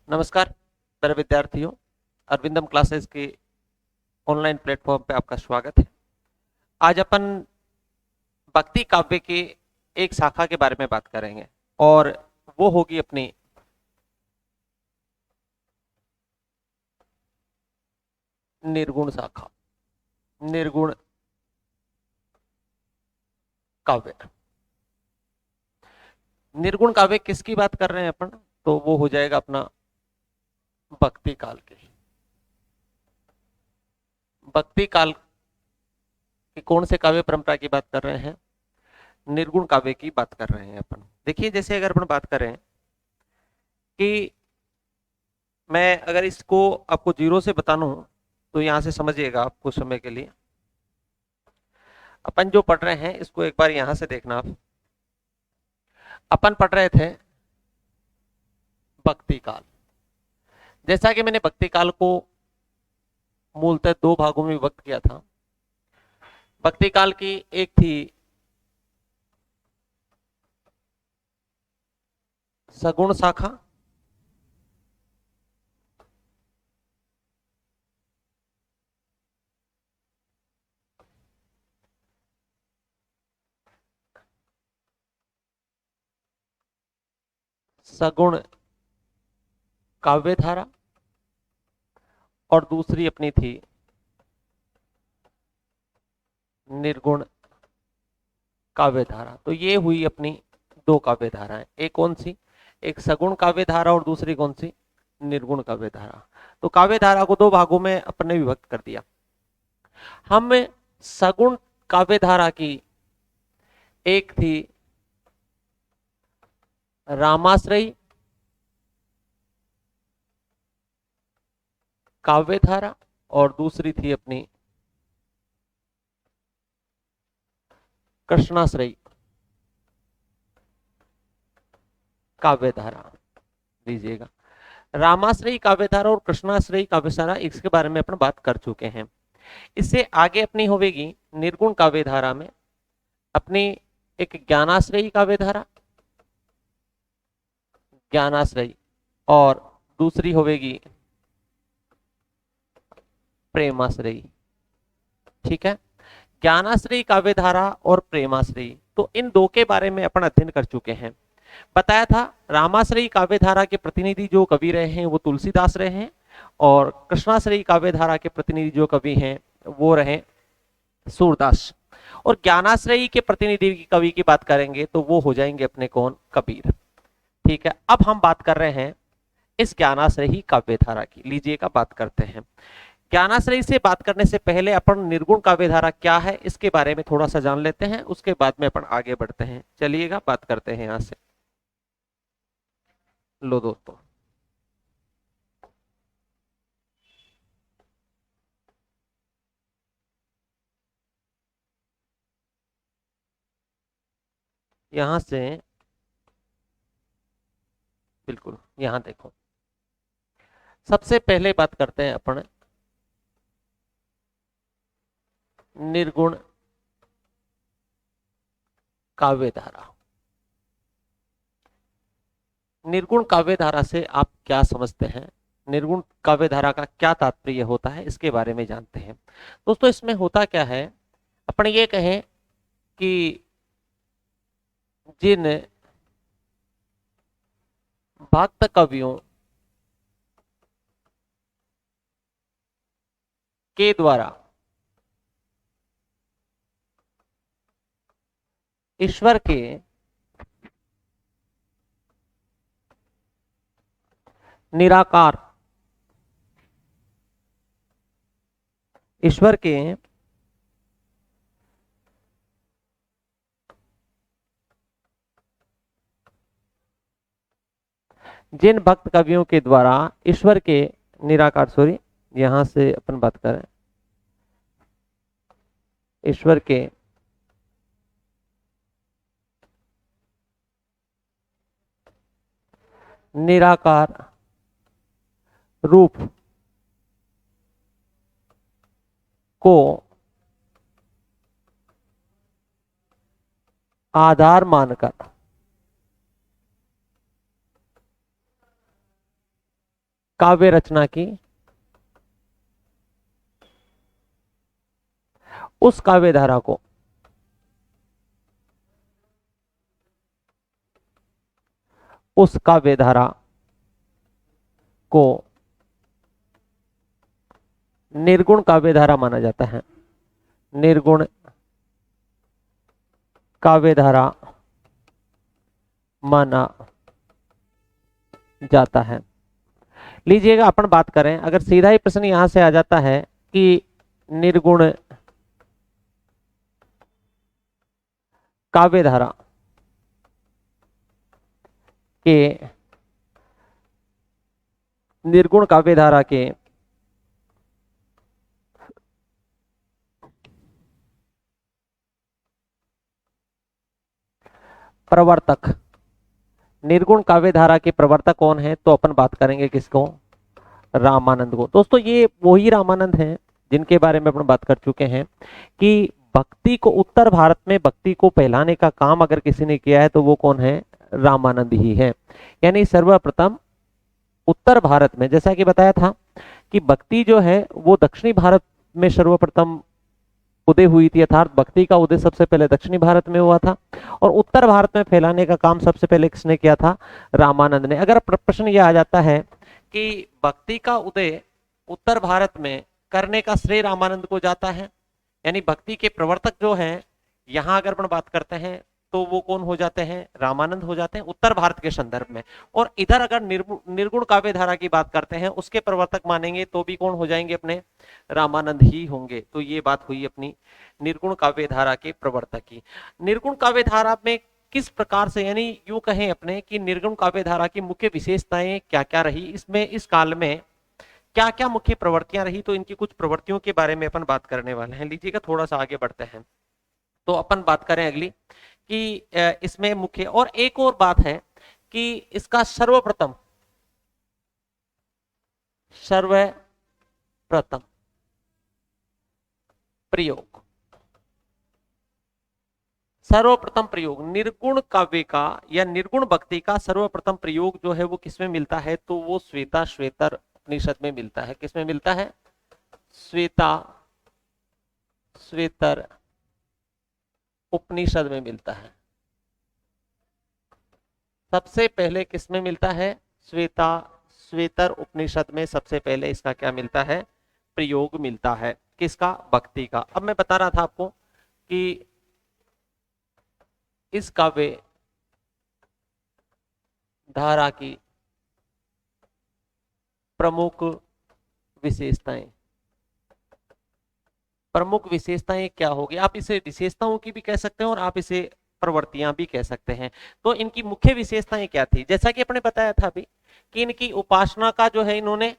नमस्कार प्यारे विद्यार्थियों। अरविंदम क्लासेस के ऑनलाइन प्लेटफॉर्म पे आपका स्वागत है। आज अपन भक्ति काव्य के एक शाखा के बारे में बात करेंगे और वो होगी अपनी निर्गुण शाखा, निर्गुण काव्य। निर्गुण काव्य किसकी बात कर रहे हैं अपन? तो वो हो जाएगा अपना भक्ति काल के। भक्ति काल के कौन से काव्य परंपरा की बात कर रहे हैं? निर्गुण काव्य की बात कर रहे हैं अपन। देखिए, जैसे अगर अपन बात करें कि मैं अगर इसको आपको जीरो से बताना हूं तो यहां से समझिएगा आप कुछ समय के लिए। अपन जो पढ़ रहे हैं इसको एक बार यहां से देखना आप। अपन पढ़ रहे थे भक्ति काल। जैसा कि मैंने भक्ति काल को मूलतः दो भागों में विभक्त किया था। भक्ति काल की एक थी सगुण शाखा, सगुण काव्य धारा, और दूसरी अपनी थी निर्गुण काव्य धारा। तो ये हुई अपनी दो काव्य धाराएं। एक कौन सी? एक सगुण काव्य धारा और दूसरी कौन सी? निर्गुण काव्य धारा। तो काव्य धारा को दो भागों में अपने विभक्त कर दिया। हम सगुण काव्य धारा की एक थी रामाश्रयी काव्य धारा और दूसरी थी अपनी कृष्णाश्रयी काव्य धारा। लीजिएगा, रामाश्रयी काव्य धारा और कृष्णाश्रयी काव्य धारा, इसके बारे में अपन बात कर चुके हैं। इससे आगे अपनी होगी निर्गुण काव्य धारा में अपनी एक ज्ञानाश्रयी काव्य धारा, ज्ञानाश्रयी, और दूसरी होगी प्रेमाश्रयी। ठीक है, ज्ञानाश्रयी काव्य धारा और प्रेमाश्रयी, तो इन दो के बारे में अपन अध्ययन कर चुके हैं। बताया था रामाश्रयी काव्य धारा के प्रतिनिधि जो कवि रहे हैं वो तुलसीदास रहे हैं, और कृष्णाश्रयी काव्य धारा के प्रतिनिधि जो कवि हैं वो रहे सूरदास। और ज्ञानाश्रयी के प्रतिनिधि कवि की बात करेंगे तो वो हो जाएंगे अपने कौन? कबीर। ठीक है, अब हम बात कर रहे हैं इस ज्ञानाश्रयी काव्य धारा की। लीजिएगा, बात करते हैं। ज्ञानाश्रयी से बात करने से पहले अपन निर्गुण काव्य धारा क्या है इसके बारे में थोड़ा सा जान लेते हैं, उसके बाद में अपन आगे बढ़ते हैं। चलिएगा, बात करते हैं यहां से। लो दोस्तों, यहां से बिल्कुल यहां देखो, सबसे पहले बात करते हैं अपन निर्गुण काव्य धारा। निर्गुण काव्य धारा से आप क्या समझते हैं? निर्गुण काव्य धारा का क्या तात्पर्य होता है इसके बारे में जानते हैं। दोस्तों, इसमें होता क्या है, अपन ये कहें कि जिन भक्त कवियों के द्वारा ईश्वर के निराकार, ईश्वर के जिन भक्त कवियों के द्वारा ईश्वर के निराकार, सॉरी यहां से अपन बात करें ईश्वर के निराकार रूप को आधार मानकर काव्य रचना की, उस काव्य धारा को उस काव्य धारा को निर्गुण काव्य धारा माना जाता है। निर्गुण काव्य धारा माना जाता है। लीजिएगा अपन बात करें, अगर सीधा ही प्रश्न यहां से आ जाता है कि निर्गुण काव्य धारा के निर्गुण काव्य धारा के प्रवर्तक, निर्गुण काव्य धारा के प्रवर्तक कौन है, तो अपन बात करेंगे किसको, रामानंद को। दोस्तों ये वही रामानंद हैं जिनके बारे में अपन बात कर चुके हैं कि भक्ति को, उत्तर भारत में भक्ति को फैलाने का काम अगर किसी ने किया है तो वो कौन है, रामानंद ही है। यानी सर्वप्रथम उत्तर भारत में, जैसा कि बताया था कि भक्ति जो है वो दक्षिणी भारत में सर्वप्रथम उदय हुई थी, अर्थात भक्ति का उदय सबसे पहले दक्षिणी भारत में हुआ था और उत्तर भारत में फैलाने का काम सबसे पहले किसने किया था, रामानंद ने। अगर प्रश्न यह आ जाता है कि भक्ति का उदय उत्तर भारत में करने का श्रेय रामानंद को जाता है, यानी भक्ति के प्रवर्तक जो हैं यहां अगर अपन बात करते हैं तो वो कौन हो जाते हैं, रामानंद हो जाते हैं उत्तर भारत के संदर्भ में। और इधर अगर निर्गुण काव्य धारा की बात करते हैं उसके प्रवर्तक मानेंगे तो भी कौन हो जाएंगे, अपने रामानंद ही होंगे। तो ये बात हुई अपनी निर्गुण काव्य धारा के प्रवर्तक की। निर्गुण काव्य धारा में किस प्रकार से, यानी यूं कहें अपने कि निर्गुण काव्य धारा की मुख्य विशेषताएं क्या क्या रही, इसमें इस काल में क्या क्या मुख्य प्रवृत्तियां रही, तो इनकी कुछ प्रवृत्तियों के बारे में अपन बात करने वाले हैं। लीजिएगा थोड़ा सा आगे बढ़ते हैं तो अपन बात करें अगली कि इसमें मुख्य, और एक और बात है कि इसका सर्वप्रथम प्रयोग निर्गुण काव्य का या निर्गुण भक्ति का सर्वप्रथम प्रयोग जो है वो किसमें मिलता है, तो वो श्वेता श्वेतर उपनिषद में मिलता है। किसमें मिलता है, श्वेता श्वेतर उपनिषद में मिलता है। सबसे पहले किसमें मिलता है, श्वेता श्वेतर उपनिषद में सबसे पहले इसका क्या मिलता है, प्रयोग मिलता है। किसका, भक्ति का। अब मैं बता रहा था आपको कि इस काव्य धारा की प्रमुख विशेषताएं क्या होगी। आप इसे विशेषताओं की भी कह सकते हैं और आप इसे प्रवृत्तियां भी कह सकते हैं। तो इनकी मुख्य विशेषताएं क्या थी, जैसा कि अपने बताया था अभी कि इनकी उपासना का जो है, इन्होंने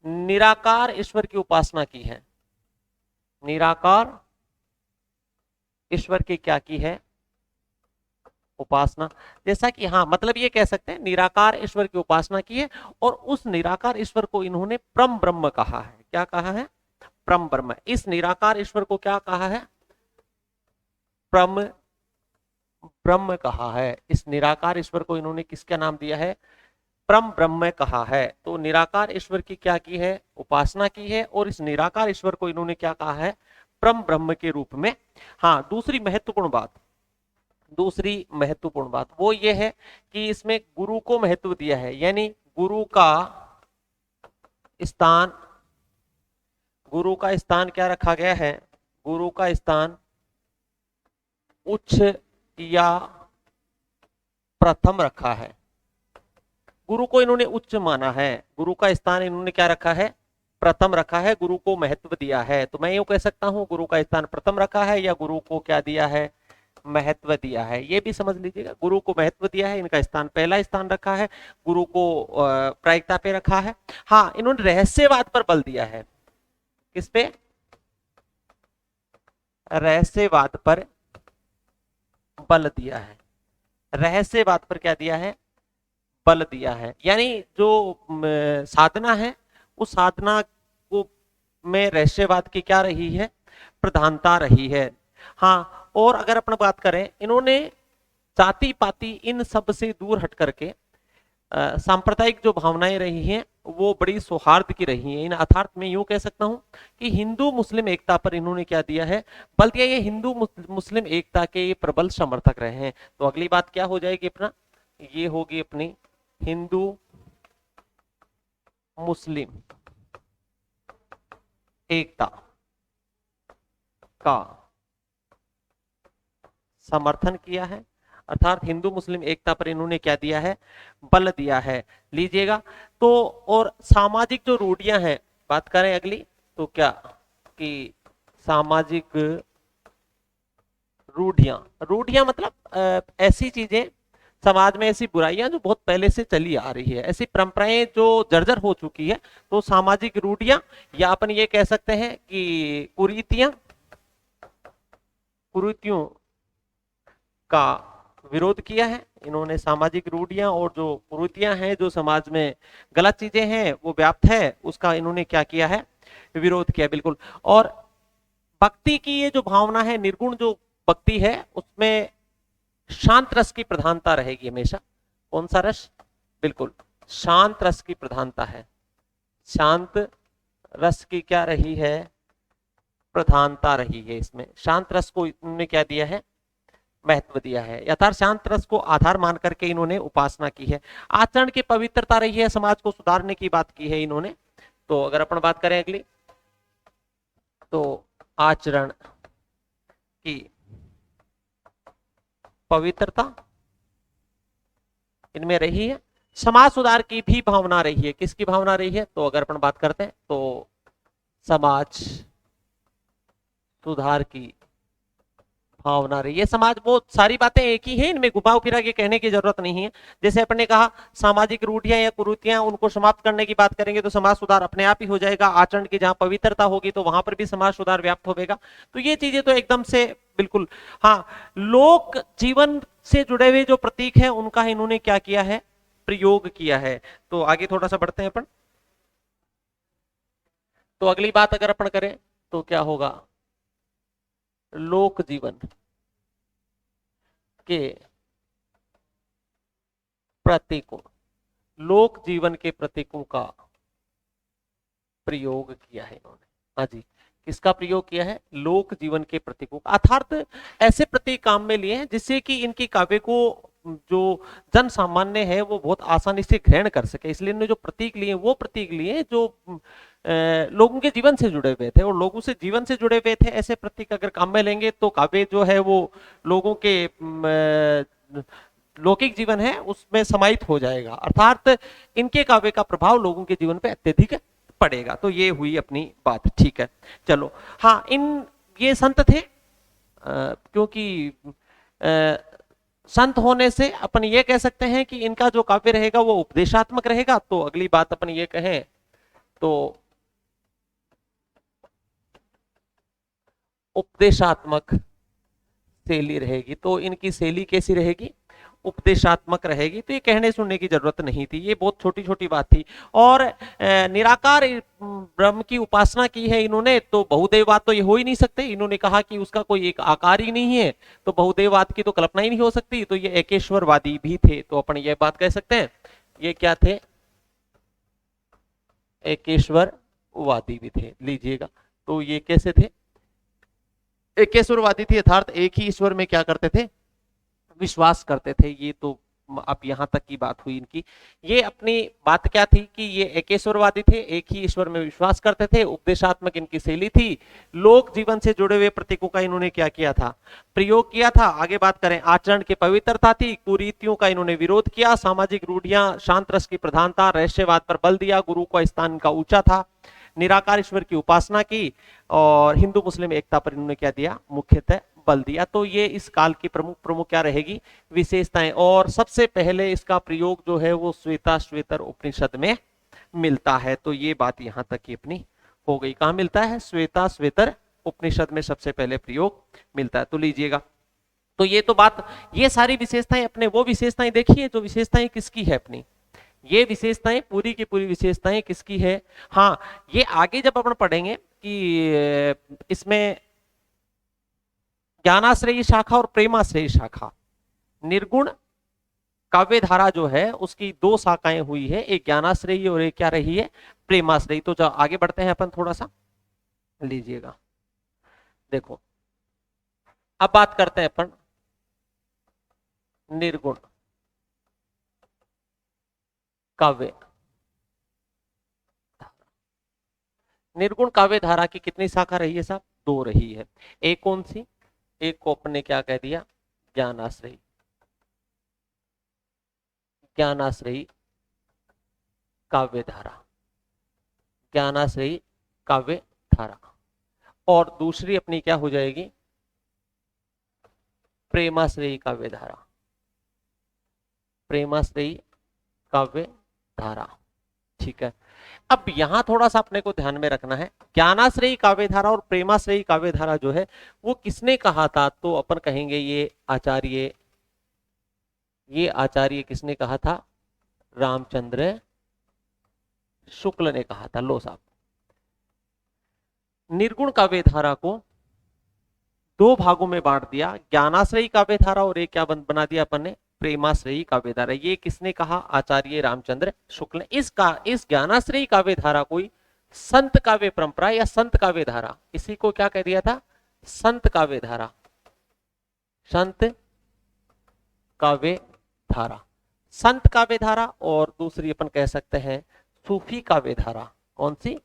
निराकार ईश्वर की उपासना की है। निराकार ईश्वर की क्या की है, उपासना। जैसा कि हाँ, मतलब ये कह सकते हैं निराकार ईश्वर की उपासना की है और उस निराकार ईश्वर को इन्होंने परम ब्रह्म कहा है। क्या कहा है, परम ब्रह्म। इस निराकार ईश्वर को क्या कहा है, परम ब्रह्म कहा है। इस निराकार ईश्वर को इन्होंने किसका नाम दिया है, परम ब्रह्म कहा है। तो निराकार ईश्वर की क्या की है, उपासना की है और इस निराकार ईश्वर को इन्होंने क्या कहा है, परम ब्रह्म के रूप में। हाँ, दूसरी महत्वपूर्ण बात वो ये है कि इसमें गुरु को महत्व दिया है, यानी गुरु का स्थान क्या रखा गया है, गुरु का स्थान उच्च या प्रथम रखा है। गुरु को इन्होंने उच्च माना है, गुरु का स्थान इन्होंने क्या रखा है, प्रथम रखा है, गुरु को महत्व दिया है। तो मैं यूं कह सकता हूं गुरु का स्थान प्रथम रखा है या गुरु को क्या दिया है, महत्व दिया है। ये भी समझ लीजिएगा, गुरु को महत्व दिया है, इनका स्थान पहला स्थान रखा है, गुरु को प्रायिकता पे रखा है। हाँ, इन्होंने रहस्यवाद पर बल दिया है। किस पे, रहस्यवाद पर बल दिया है। रहस्यवाद पर क्या दिया है, बल दिया है। यानी जो साधना है उस साधना को में रहस्यवाद की क्या रही है, प्रधानता रही है। हाँ, और अगर अपन बात करें, इन्होंने जाति पाति इन सब से दूर हट करके सांप्रदायिक जो भावनाएं रही हैं वो बड़ी सौहार्द की रही है। इन अर्थात मैं यूं कह सकता हूं कि हिंदू मुस्लिम एकता पर इन्होंने क्या दिया है, बल दिया। ये हिंदू मुस्लिम एकता के ये प्रबल समर्थक रहे हैं। तो अगली बात क्या हो जाएगी अपना, ये होगी अपनी हिंदू मुस्लिम एकता का समर्थन किया है, अर्थात हिंदू मुस्लिम एकता पर इन्होंने क्या दिया है, बल दिया है। लीजिएगा। तो और सामाजिक जो रूढ़ियां हैं, बात करें अगली तो क्या कि सामाजिक रूढ़ियां, रूढ़ियां मतलब ऐसी चीजें समाज में, ऐसी बुराइयां जो बहुत पहले से चली आ रही है, ऐसी परंपराएं जो जर्जर हो चुकी है, तो सामाजिक रूढ़ियां या अपन ये कह सकते हैं कि कुरीतियां, कुरीतियों का विरोध किया है इन्होंने। सामाजिक रूढ़ियां और जो कुरीतियां हैं, जो समाज में गलत चीजें हैं वो व्याप्त है, उसका इन्होंने क्या किया है, विरोध किया। बिल्कुल। और भक्ति की ये जो भावना है, निर्गुण जो भक्ति है, उसमें शांत रस की प्रधानता रहेगी हमेशा। कौन सा रस, बिल्कुल शांत रस की प्रधानता है। शांत रस की क्या रही है, प्रधानता रही है। इसमें शांत रस को इन्होंने क्या दिया है, महत्व दिया है। यथार्थ शांत रस को आधार मान करके इन्होंने उपासना की है। आचरण की पवित्रता रही है, समाज को सुधारने की बात की है इन्होंने। तो अगर अपन बात करें अगली, तो आचरण की पवित्रता इनमें रही है। समाज सुधार की भी भावना रही है। किसकी भावना रही है, तो अगर अपन बात करते हैं तो समाज सुधार की भावना रही है। समाज, वो सारी बातें एक ही है, इनमें घुमाव फिरा के कहने की जरूरत नहीं है। जैसे अपन ने कहा सामाजिक रूढ़ियां या कुरीतियां, उनको समाप्त करने की बात करेंगे तो समाज सुधार अपने आप ही हो जाएगा। आचरण की जहां पवित्रता होगी तो वहां पर भी समाज सुधार व्याप्त होगा। तो ये चीजें तो एकदम से बिल्कुल। हाँ, लोक जीवन से जुड़े हुए जो प्रतीक है उनका इन्होंने क्या किया है, प्रयोग किया है। तो आगे थोड़ा सा बढ़ते हैं अपन। तो अगली बात अगर अपन करें तो क्या होगा, लोक जीवन के प्रतीकों, लोक जीवन के प्रतीकों का प्रयोग किया है इन्होंने। हाँ जी, किसका प्रयोग किया है, लोक जीवन के प्रतीकों का। अर्थात ऐसे प्रतीक काम में लिए हैं जिससे कि इनकी काव्य को जो जन सामान्य है वो बहुत आसानी से ग्रहण कर सके। इसलिए इन्होंने जो प्रतीक लिए वो प्रतीक लिए जो लोगों के जीवन से जुड़े हुए थे, और लोगों से जीवन से जुड़े हुए थे। ऐसे प्रतीक अगर काम में लेंगे तो काव्य जो है वो लोगों के लौकिक जीवन है उसमें समाहित हो जाएगा। अर्थात इनके काव्य का प्रभाव लोगों के जीवन पे अत्यधिक पड़ेगा। तो ये हुई अपनी बात, ठीक है। चलो, हाँ, ये संत थे, क्योंकि संत होने से अपन ये कह सकते हैं कि इनका जो काव्य रहेगा वो उपदेशात्मक रहेगा। तो अगली बात अपन ये कहें तो उपदेशात्मक शैली रहेगी। तो इनकी शैली कैसी रहेगी, उपदेशात्मक रहेगी। तो ये कहने सुनने की जरूरत नहीं थी, ये बहुत छोटी छोटी बात थी। और निराकार ब्रह्म की उपासना की है इन्होंने, तो बहुदेववाद तो ये हो ही नहीं सकते। इन्होंने कहा कि उसका कोई एक आकार ही नहीं है, तो बहुदेववाद की तो कल्पना ही नहीं हो सकती। तो ये एकेश्वरवादी भी थे। तो अपन ये बात कह सकते हैं ये क्या थे, एकेश्वरवादी भी थे। लीजिएगा, तो ये कैसे थे, एकेश्वरवादी थे, अर्थात एक ही ईश्वर में क्या करते थे, विश्वास करते थे। ये तो अब यहां तक की बात हुई इनकी। ये अपनी बात क्या थी कि ये एकेश्वरवादी थे, एक ही ईश्वर में विश्वास करते थे। उपदेशात्मक इनकी शैली थी। लोक जीवन से जुड़े हुए प्रतीकों का इन्होंने क्या किया था, प्रयोग किया था। आगे बात करें, आचरण की पवित्रता थी, कुरीतियों का इन्होंने विरोध किया। सामाजिक रूढ़ियां, शांत रस की प्रधानता, रहस्यवाद पर बल दिया, गुरु का स्थान इनका ऊंचा था, निराकार ईश्वर की उपासना की, और हिंदू मुस्लिम एकता पर इन्होंने क्या दिया, मुख्यतः बल दिया। तो ये इस काल की प्रमुख प्रमुख क्या रहेगी, विशेषताएं। और सबसे पहले इसका प्रयोग जो है वो श्वेता श्वेतर उपनिषद में मिलता है। तो ये बात यहां तक की अपनी हो गई। कहां मिलता है, श्वेता श्वेतर उपनिषद में सबसे पहले प्रयोग मिलता है। तो लीजिएगा, तो ये तो बात, ये सारी विशेषताएं अपने वो विशेषताएं देखिए जो विशेषताएं किसकी है अपनी, ये विशेषताएं पूरी की पूरी विशेषताएं किसकी है। हाँ, ये आगे जब अपन पढ़ेंगे कि इसमें ज्ञानाश्रयी शाखा और प्रेमाश्रयी शाखा, निर्गुण काव्य धारा जो है उसकी दो शाखाएं हुई है, एक ज्ञानाश्रयी और एक क्या रही है, प्रेमाश्रयी। तो आगे बढ़ते हैं अपन थोड़ा सा, लीजिएगा देखो, अब बात करते हैं अपन निर्गुण काव्य। निर्गुण काव्य धारा की कितनी शाखा रही है साहब, दो रही है। एक कौन सी, एक को अपने क्या कह दिया, ज्ञानाश्रयी, ज्ञानाश्रयी काव्य धारा, ज्ञानाश्रयी काव्य धारा। और दूसरी अपनी क्या हो जाएगी, प्रेमाश्रयी काव्य धारा, प्रेमाश्रयी काव्य धारा। ठीक है, अब यहां थोड़ा सा अपने को ध्यान में रखना है, ज्ञानाश्रयी काव्य धारा और प्रेमाश्रयी काव्य धारा जो है वो किसने कहा था, तो अपन कहेंगे ये आचार्य किसने कहा था, रामचंद्र शुक्ल ने कहा था। लो साहब, निर्गुण काव्य धारा को दो भागों में बांट दिया, ज्ञानाश्रयी काव्य धारा और एक क्या बना दिया अपन ने, प्रेमाश्रयी काव्य धारा। ये किसने कहा, आचार्य रामचंद्र शुक्ल ने। इस ज्ञानाश्रयी काव्य धारा को संत काव्य परंपरा या संत काव्य धारा, इसी को क्या कह दिया था, संत काव्य धारा, संत काव्य धारा, संत काव्य धारा। और दूसरी अपन कह सकते हैं सूफी काव्य धारा। कौन सी,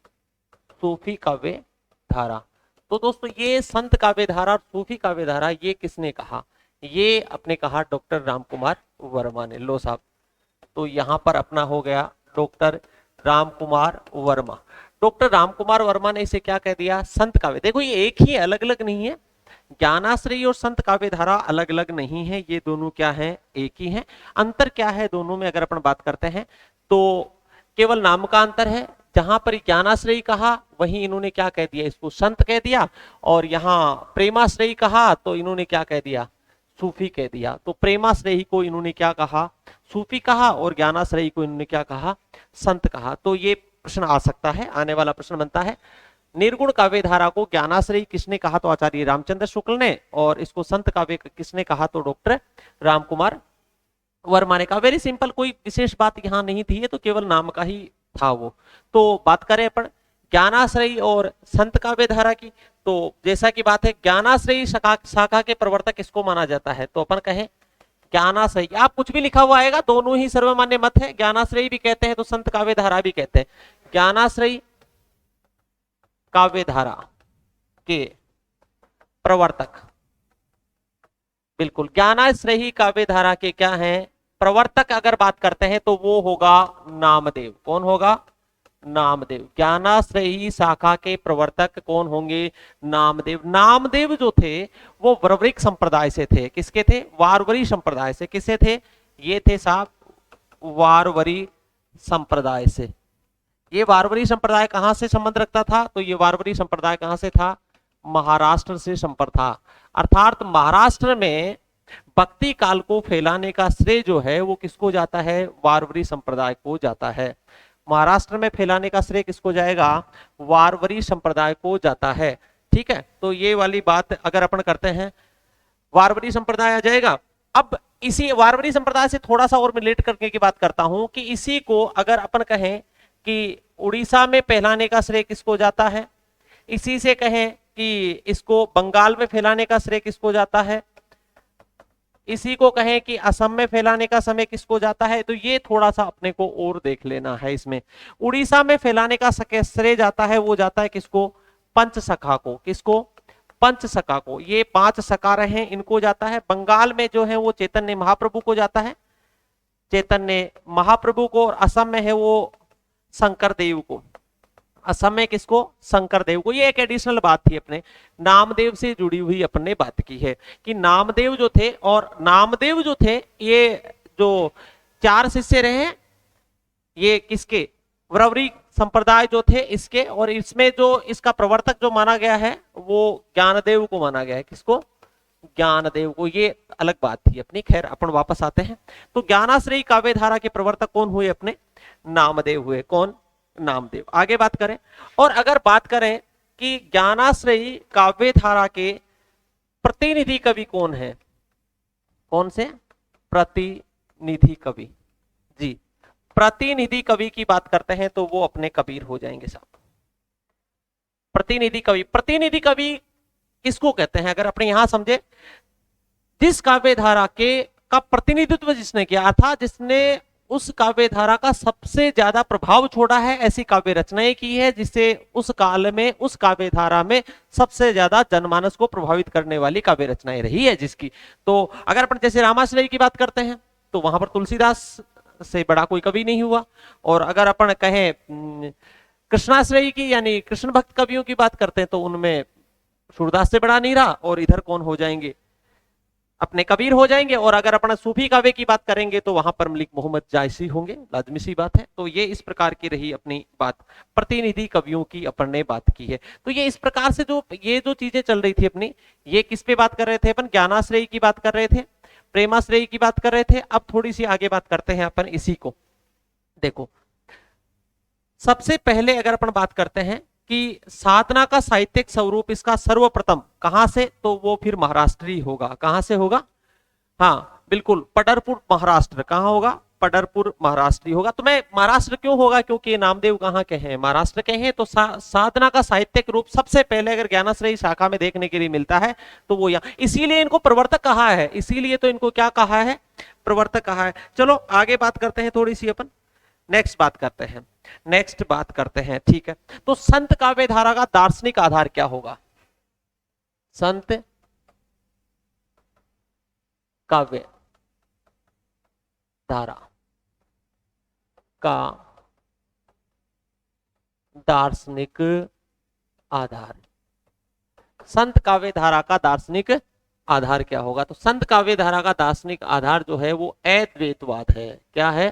सूफी काव्य धारा। तो दोस्तों ये संत काव्य धारा और सूफी काव्य धारा ये किसने कहा, ये अपने कहा डॉक्टर रामकुमार वर्मा ने। लो साहब, तो यहां पर अपना हो गया डॉक्टर रामकुमार वर्मा। डॉक्टर रामकुमार वर्मा ने इसे क्या कह दिया, संत काव्य। देखो ये एक ही है, अलग अलग नहीं है, ज्ञानाश्रयी और संत काव्य धारा अलग अलग नहीं है, ये दोनों क्या है, एक ही है। अंतर क्या है दोनों में अगर अपन बात करते हैं तो केवल नाम का अंतर है। जहां पर ज्ञानाश्रयी कहा वहीं इन्होंने क्या कह दिया, इसको संत कह दिया, और यहाँ प्रेमाश्रयी कहा तो इन्होंने क्या कह दिया, सूफी कह दिया। तो प्रेमाश्रयी को इन्होंने क्या कहा, सूफी कहा, और ज्ञानाश्रयी को इन्होंने क्या कहा, संत कहा। तो ये प्रश्न आ सकता है, आने वाला प्रश्न बनता है, निर्गुण काव्य धारा को ज्ञानाश्रयी किसने कहा, तो आचार्य रामचंद्र शुक्ल ने, और इसको संत काव्य किसने कहा, तो डॉक्टर रामकुमार वर्मा ने कहा। वेरी सिंपल, कोई विशेष बात यहाँ नहीं थी, ये तो केवल नाम का ही था वो। तो बात करें अपन ज्ञानाश्रयी और संत काव्य धारा की, तो जैसा की बात है ज्ञानाश्रयी शाखा के प्रवर्तक किसको माना जाता है, तो अपन कहें ज्ञानाश्रयी। आप कुछ भी लिखा हुआ आएगा, दोनों ही सर्वमान्य मत है, ज्ञानाश्रयी भी कहते हैं तो संत काव्य धारा भी कहते हैं। ज्ञानाश्रयी काव्य धारा के प्रवर्तक, बिल्कुल ज्ञानाश्रयी काव्य धारा के क्या हैं, प्रवर्तक अगर बात करते हैं तो वो होगा नामदेव। कौन होगा, नामदेव। ज्ञानाश्रयी शाखा के प्रवर्तक कौन होंगे, नामदेव। नामदेव जो थे वो वरवरिक संप्रदाय से थे, किसके थे, वारवरी संप्रदाय से। किसे थे, ये थे साहब वारवरी संप्रदाय से। ये वारवरी संप्रदाय कहां से संबंध रखता था, तो ये वारवरी संप्रदाय कहां से था, महाराष्ट्र से संपर्क था। अर्थात महाराष्ट्र में भक्ति काल को फैलाने का श्रेय जो है वो किसको जाता है, वारवरी संप्रदाय को जाता है। महाराष्ट्र में फैलाने का श्रेय किसको जाएगा, वारवरी संप्रदाय को जाता है। ठीक है, तो ये वाली बात अगर अपन करते हैं, वारवरी संप्रदाय आ जाएगा। अब इसी वारवरी संप्रदाय से थोड़ा सा और रिलेट करने की बात करता हूं कि इसी को अगर अपन कहें कि उड़ीसा में फैलाने का श्रेय किसको जाता है, इसी से कहें कि इसको बंगाल में फैलाने का श्रेय किसको जाता है, इसी को कहें कि असम में फैलाने का समय किसको जाता है, तो ये थोड़ा सा अपने को और देख लेना है। इसमें उड़ीसा में फैलाने का श्रेय जाता है, वो जाता है किसको, पंचसखा को। किसको, पंचसखा को। ये 5 सखा रहे हैं, इनको जाता है। बंगाल में जो है वो चैतन्य महाप्रभु को जाता है, चैतन्य महाप्रभु को। और असम में है वो शंकर देव को। असम में किसको, शंकर देव को। ये एक एडिशनल बात थी, अपने नामदेव से जुड़ी हुई अपने बात की है कि नामदेव जो थे, और नामदेव जो थे ये जो 4 शिष्य रहे, ये किसके, वरवरी संप्रदाय जो थे इसके। और इसमें जो इसका प्रवर्तक जो माना गया है वो ज्ञानदेव को माना गया है। किसको, ज्ञानदेव को। ये अलग बात थी अपनी, खैर अपन वापस आते हैं। तो ज्ञानाश्रयी काव्य धारा के प्रवर्तक कौन हुए, अपने नामदेव हुए। कौन, नामदेव। आगे बात करें, और अगर बात करें कि ज्ञानाश्रयी काव्य धारा के प्रतिनिधि कवि कौन है, कौन से प्रतिनिधि प्रतिनिधि कवि। जी, प्रतिनिधि कवि की बात करते हैं तो वो अपने कबीर हो जाएंगे साहब। प्रतिनिधि कवि, प्रतिनिधि कवि किसको कहते हैं, अगर अपने यहां समझे, जिस काव्य धारा के का प्रतिनिधित्व जिसने किया, अर्थात जिसने उस काव्य धारा का सबसे ज्यादा प्रभाव छोड़ा है, ऐसी काव्य रचनाएं की है जिससे उस काल में उस काव्य धारा में सबसे ज्यादा जनमानस को प्रभावित करने वाली काव्य रचनाएं रही है जिसकी। तो अगर अपन जैसे रामाश्रय की बात करते हैं तो वहां पर तुलसीदास से बड़ा कोई कवि नहीं हुआ, और अगर अपन कहें कृष्णाश्रयी की यानी कृष्ण भक्त कवियों की बात करते हैं तो उनमें सूरदास से बड़ा नहीं रहा, और इधर कौन हो जाएंगे, अपने कबीर हो जाएंगे। और अगर अपना सूफी काव्य की बात करेंगे तो वहां पर मलिक मोहम्मद जायसी होंगे, लाजमी सी बात है। तो ये इस प्रकार की रही अपनी बात, प्रतिनिधि कवियों की अपन ने बात की है। तो ये इस प्रकार से ये जो चीजें चल रही थी अपनी, ये किस पे बात कर रहे थे अपन, ज्ञानाश्रय की बात कर रहे थे, प्रेमाश्रय की बात कर रहे थे। अब थोड़ी सी आगे बात करते हैं अपन इसी को। देखो, सबसे पहले अगर अपन बात करते हैं कि साधना का साहित्यिक स्वरूप इसका सर्वप्रथम कहां से, तो वो फिर महाराष्ट्री होगा। कहां से होगा, हाँ बिल्कुल, पडरपुर महाराष्ट्र। कहां होगा, पडरपुर महाराष्ट्र होगा। तो मैं महाराष्ट्र क्यों होगा, क्योंकि ये नामदेव कहाँ के हैं, महाराष्ट्र के हैं। तो साधना का साहित्यिक रूप सबसे पहले अगर ज्ञानाश्रयी शाखा में देखने के लिए मिलता है तो वो यहाँ, इसीलिए इनको प्रवर्तक कहा है, इसीलिए तो इनको क्या कहा है, प्रवर्तक कहा है। चलो आगे बात करते हैं थोड़ी सी अपन, नेक्स्ट बात करते हैं, ठीक है। तो संत काव्य धारा का दार्शनिक आधार क्या होगा, संत काव्य धारा का दार्शनिक आधार, संत काव्य धारा का दार्शनिक आधार क्या होगा। तो संत काव्य धारा का दार्शनिक आधार जो है वो अद्वैतवाद है। क्या है,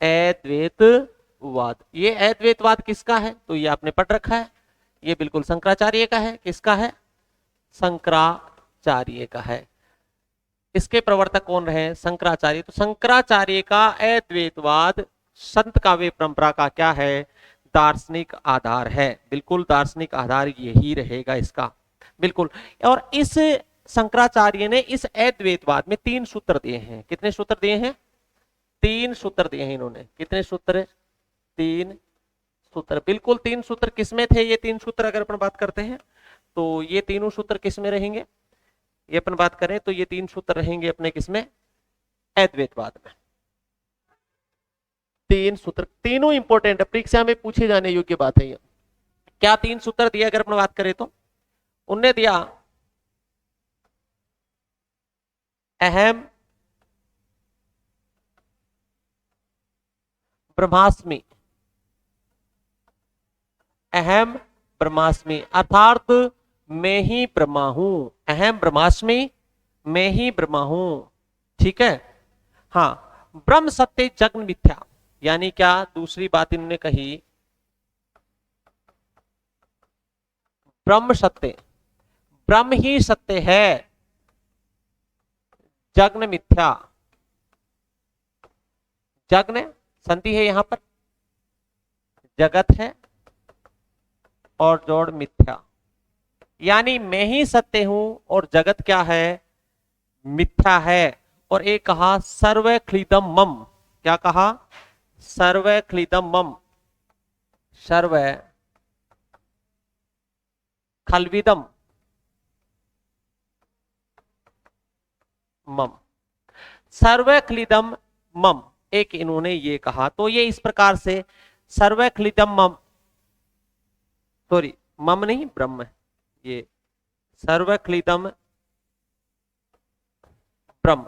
अद्वैतवाद। ये अद्वैतवाद किसका है, तो ये आपने पढ़ रखा है, ये बिल्कुल शंकराचार्य का है। किसका है, शंकराचार्य का है। इसके प्रवर्तक कौन रहे, शंकराचार्य। तो शंकराचार्य का अद्वैतवाद संत काव्य परंपरा का क्या है, दार्शनिक आधार है। बिल्कुल दार्शनिक आधार यही रहेगा इसका, बिल्कुल। और इस शंकराचार्य ने इस अद्वैतवाद में 3 सूत्र दिए हैं। कितने सूत्र दिए हैं, 3 सूत्र दिए हैं इन्होंने। कितने सूत्र, 3 सूत्र, बिल्कुल 3 सूत्र। किसमें थे ये 3 सूत्र, अगर अपन बात करते हैं तो ये तीनों सूत्र किसमें रहेंगे, ये अपन बात करें तो ये 3 सूत्र रहेंगे अपने किसमें, अद्वैतवाद में। 3 सूत्र, तीनों इंपॉर्टेंट है, परीक्षा में पूछे जाने योग्य बात है ये। क्या 3 सूत्र दिया, अगर अपन बात करें तो उनने दिया अहम ब्रह्मास्मि, अहम ब्रह्मास्मि अर्थात मैं ही ब्रह्मा हूं, अहम ब्रह्मास्मि मैं ही ब्रह्मा हूं, ठीक है। हाँ, ब्रह्म सत्य जग मिथ्या, यानी क्या, दूसरी बात इन्होंने कही, ब्रह्म सत्य, ब्रह्म ही सत्य है, जग्न मिथ्या। जग्न संधि है यहां पर, जगत है और जोड़ मिथ्या, यानी मैं ही सत्य हूं और जगत क्या है, मिथ्या है। और एक कहा सर्व क्लीदम मम, क्या कहा, सर्व क्लीदम मम, सर्व खलविदम मम, सर्व क्लीदम मम, एक इन्होंने ये कहा। तो ये इस प्रकार से सर्व क्लीदम मम, सॉरी मम नहीं ब्रह्म है ये, सर्व क्लीदम ब्रह्म,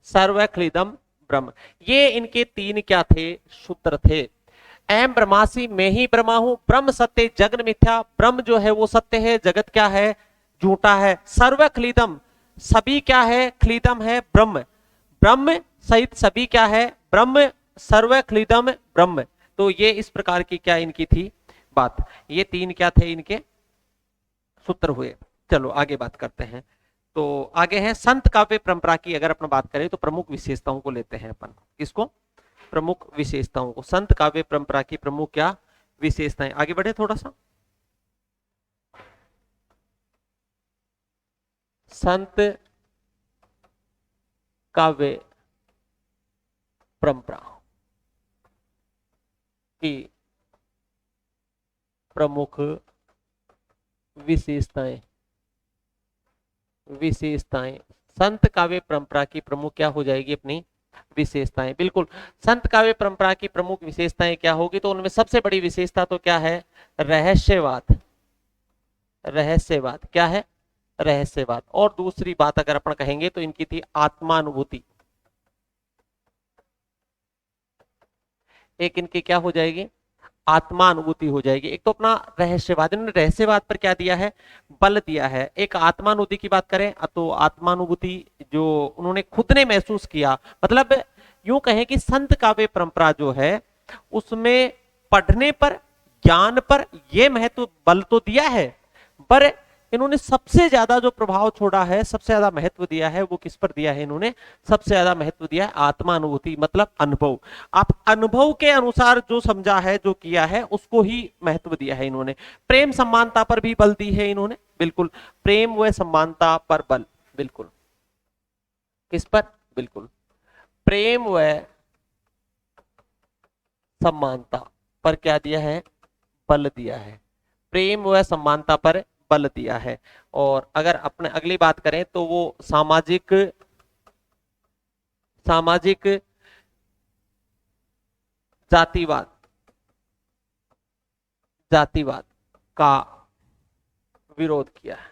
सर्व क्लीदम ब्रह्म, ये इनके 3 क्या थे, सूत्र थे। अहम ब्रह्मासी, मैं ही ब्रह्मा हूं, ब्रह्म सत्य जगन मिथ्या, ब्रह्म जो है वो सत्य है, जगत क्या है, झूठा है। सर्व क्लीदम, सभी क्या है, क्लीदम है ब्रह्म, ब्रह्म सहित सभी क्या है, ब्रह्म, सर्व क्लीदम ब्रह्म। तो ये इस प्रकार की क्या इनकी थी बात, ये 3 क्या थे इनके सूत्र हुए। चलो आगे बात करते हैं। तो आगे है संत काव्य परंपरा की अगर अपन बात करें तो प्रमुख विशेषताओं को लेते हैं अपन, किसको, प्रमुख विशेषताओं को, संत काव्य परंपरा की प्रमुख क्या विशेषताएं। आगे बढ़े थोड़ा सा, संत काव्य परंपरा की प्रमुख विशेषताएं। विशेषताएं, संत काव्य परंपरा की प्रमुख क्या हो जाएगी अपनी विशेषताएं। बिल्कुल, संत काव्य परंपरा की प्रमुख विशेषताएं क्या होगी, तो उनमें सबसे बड़ी विशेषता तो क्या है, रहस्यवाद। रहस्यवाद क्या है, रहस्यवाद। और दूसरी बात अगर अपन कहेंगे तो इनकी थी आत्मानुभूति। एक इनकी क्या हो जाएगी, आत्मानुभूति हो जाएगी। एक तो अपना रहस्यवाद, इन्होंने रहस्यवाद पर क्या दिया है, बल दिया है। एक आत्मानुभूति की बात करें तो आत्मानुभूति जो उन्होंने खुद ने महसूस किया, मतलब यूं कहें कि संत काव्य परंपरा जो है उसमें पढ़ने पर, ज्ञान पर यह महत्व बल तो दिया है, पर इन्होंने सबसे ज्यादा जो प्रभाव छोड़ा है, सबसे ज्यादा महत्व दिया है, वो किस पर दिया है, इन्होंने सबसे ज्यादा महत्व दिया है आत्मानुभूति, मतलब अनुभव। आप अनुभव के अनुसार जो समझा है, जो किया है, उसको ही महत्व दिया है इन्होंने। प्रेम समानता पर भी बल दी है इन्होंने, बिल्कुल, प्रेम व समानता पर बल, बिल्कुल, किस पर, बिल्कुल, प्रेम व समानता पर क्या दिया है, बल दिया है। प्रेम व समानता पर बल दिया है। और अगर अपने अगली बात करें तो वो सामाजिक, सामाजिक जातिवाद, जातिवाद का विरोध किया है।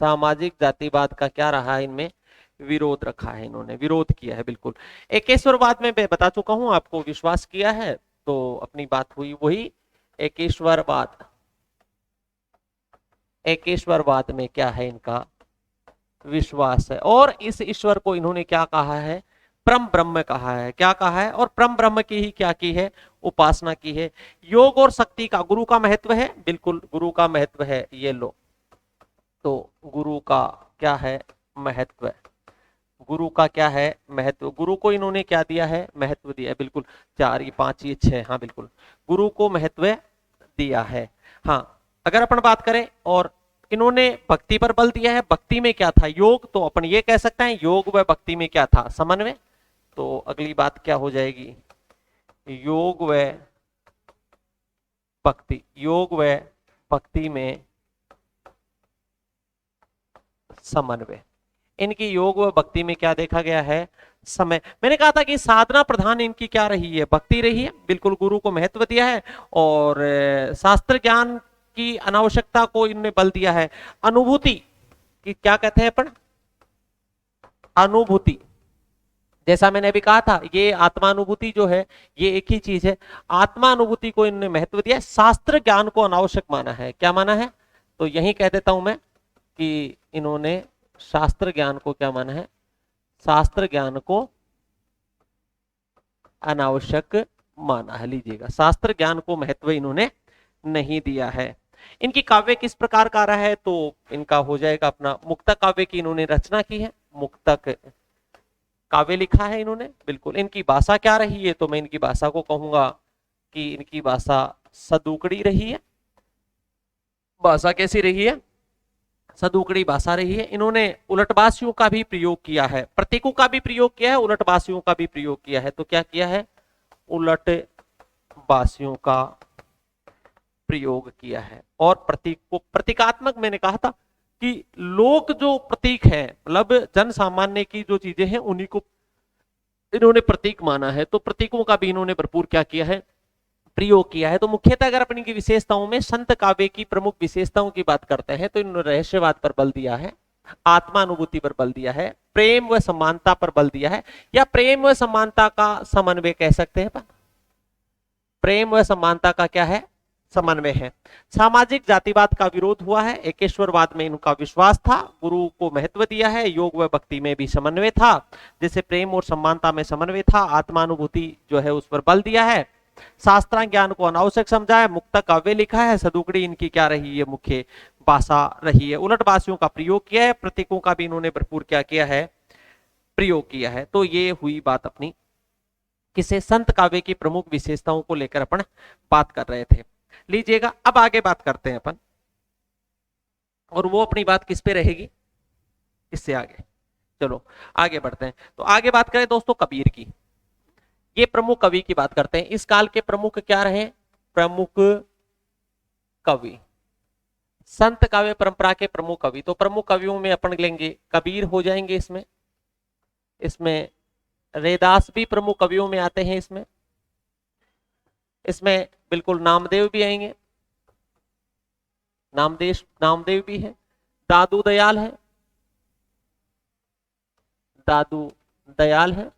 सामाजिक जातिवाद का क्या रहा है, इनमें विरोध रखा है, इन्होंने विरोध किया है, बिल्कुल। एकेश्वरवाद में बता चुका हूं आपको, विश्वास किया है, तो अपनी बात हुई वही एकेश्वरवाद। एकेश्वरवाद में क्या है, इनका विश्वास है। और इस ईश्वर को इन्होंने क्या कहा है, परम ब्रह्म कहा है। क्या कहा है, और परम ब्रह्म की ही क्या की है, उपासना की है। योग और शक्ति का, गुरु का महत्व है, बिल्कुल गुरु का महत्व है, ये लो, तो गुरु का क्या है, महत्व है। गुरु का क्या है, महत्व। गुरु को इन्होंने क्या दिया है, महत्व दिया है, बिल्कुल। 4, ये 5, ये 6, हाँ बिल्कुल, गुरु को महत्व दिया है। हाँ, अगर अपन बात करें, और इन्होंने भक्ति पर बल दिया है। भक्ति में क्या था, योग, तो अपन ये कह सकते हैं योग व भक्ति में क्या था, समन्वय। तो अगली बात क्या हो जाएगी, योग व भक्ति, योग व भक्ति में समन्वय। इनकी योग व भक्ति में क्या देखा गया है, समय। मैंने कहा था कि साधना प्रधान इनकी क्या रही है, भक्ति रही है, बिल्कुल, गुरु को महत्व दिया है। और शास्त्र ज्ञान की अनावश्यकता को इन्होंने बल दिया है। अनुभूति की क्या कहते हैं अपन, अनुभूति, जैसा मैंने अभी कहा था, ये आत्मानुभूति जो है ये एक ही चीज है। आत्मानुभूति को इन्होंने महत्व दिया है। शास्त्र ज्ञान को अनावश्यक माना है। क्या माना है, तो यही कह देता हूं मैं कि इन्होंने शास्त्र ज्ञान को क्या माना है, शास्त्र ज्ञान को अनावश्यक माना है। लीजिएगा, शास्त्र ज्ञान को महत्व इन्होंने नहीं दिया है। इनकी काव्य किस प्रकार का रहा है, तो इनका हो जाएगा अपना मुक्तक काव्य की इन्होंने रचना की है। मुक्तक काव्य लिखा है इन्होंने, बिल्कुल। इनकी भाषा क्या रही है, तो मैं इनकी भाषा को कहूंगा कि इनकी भाषा सदुकड़ी रही है। भाषा कैसी रही है, सदुकड़ी भाषा रही है। इन्होंने उलटबासियों का भी प्रयोग किया है, प्रतीकों का भी प्रयोग किया है, उलटबासियों का भी प्रयोग किया है। तो क्या किया है, उलटबासियों का प्रयोग किया है। और प्रतीक को, प्रतीकात्मक, मैंने कहा था कि लोक जो प्रतीक है, मतलब जन सामान्य की जो चीजें हैं उन्हीं को इन्होंने प्रतीक माना है। तो प्रतीकों का भी इन्होंने भरपूर क्या किया है, प्रयोग किया है। तो मुख्यतः अगर अपनी की विशेषताओं में संत काव्य की प्रमुख विशेषताओं की बात करते हैं तो इन्होंने रहस्यवाद पर बल दिया है, आत्मानुभूति पर बल दिया है, प्रेम व समानता पर बल दिया है, या प्रेम व समानता का समन्वय कह सकते हैं। प्रेम व समानता का क्या है, समन्वय है। सामाजिक जातिवाद का विरोध हुआ है। एकेश्वरवाद में इनका विश्वास था, गुरु को महत्व दिया है। योग व भक्ति में भी समन्वय था, जैसे प्रेम और समानता में समन्वय था। आत्मानुभूति जो है उस पर बल दिया है। शास्त्र ज्ञान को अनावश्यक समझा है। मुक्तक काव्य लिखा है। सदुकड़ी इनकी क्या रही है, मुख्य भाषा रही है। उलटबासियों का प्रयोग किया है। प्रतीकों का भी इन्होंने भरपूर क्या किया है, प्रयोग किया है। तो ये हुई बात अपनी, किसे, संत काव्य की प्रमुख विशेषताओं को लेकर अपन बात कर रहे थे। लीजिएगा, अब आगे बात करते हैं अपन, और वो अपनी बात किस पे रहेगी, इससे आगे चलो आगे बढ़ते हैं। तो आगे बात करें दोस्तों कबीर की, ये प्रमुख कवि की बात करते हैं। इस काल के प्रमुख क्या रहे? प्रमुख कवि, संत काव्य परंपरा के प्रमुख कवि। तो प्रमुख कवियों में अपन लेंगे कबीर हो जाएंगे, इसमें इसमें रैदास भी प्रमुख कवियों में आते हैं, इसमें इसमें बिल्कुल नामदेव भी आएंगे, नामदेव भी है, दादू दयाल है, दादू दयाल है,